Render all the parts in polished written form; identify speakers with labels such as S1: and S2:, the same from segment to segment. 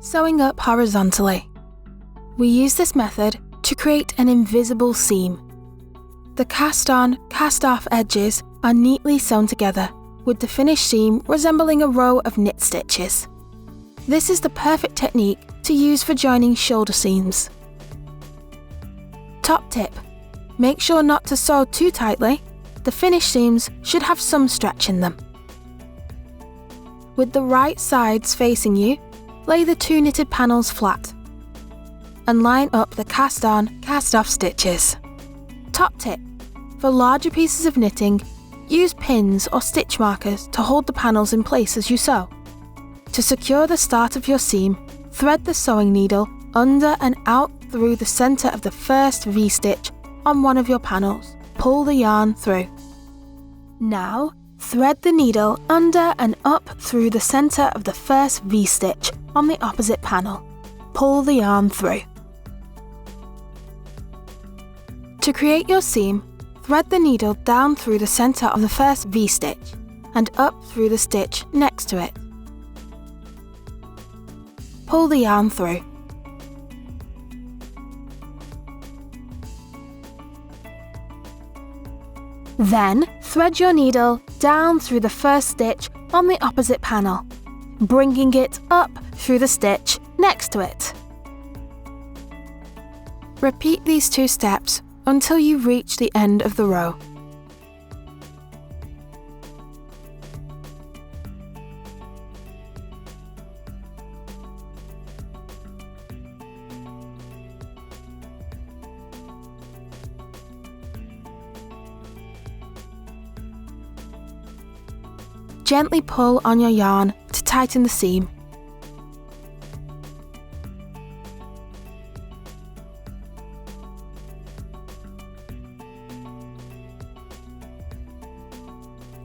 S1: Sewing up horizontally. We use this method to create an invisible seam. The cast-on, cast-off edges are neatly sewn together, with the finished seam resembling a row of knit stitches. This is the perfect technique to use for joining shoulder seams. Top tip: make sure not to sew too tightly. The finished seams should have some stretch in them. With the right sides facing you, lay the 2 knitted panels flat and line up the cast-on, cast-off stitches. Top tip: for larger pieces of knitting, use pins or stitch markers to hold the panels in place as you sew. To secure the start of your seam, thread the sewing needle under and out through the center of the first V-stitch on one of your panels. Pull the yarn through. Now, thread the needle under and up through the center of the first V-stitch on the opposite panel. Pull the yarn through. To create your seam, thread the needle down through the center of the first V-stitch and up through the stitch next to it. Pull the yarn through. Then, thread your needle down through the first stitch on the opposite panel, bringing it up through the stitch next to it. Repeat these 2 steps until you reach the end of the row. Gently pull on your yarn to tighten the seam.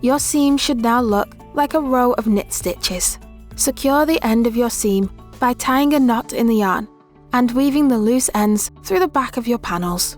S1: Your seam should now look like a row of knit stitches. Secure the end of your seam by tying a knot in the yarn and weaving the loose ends through the back of your panels.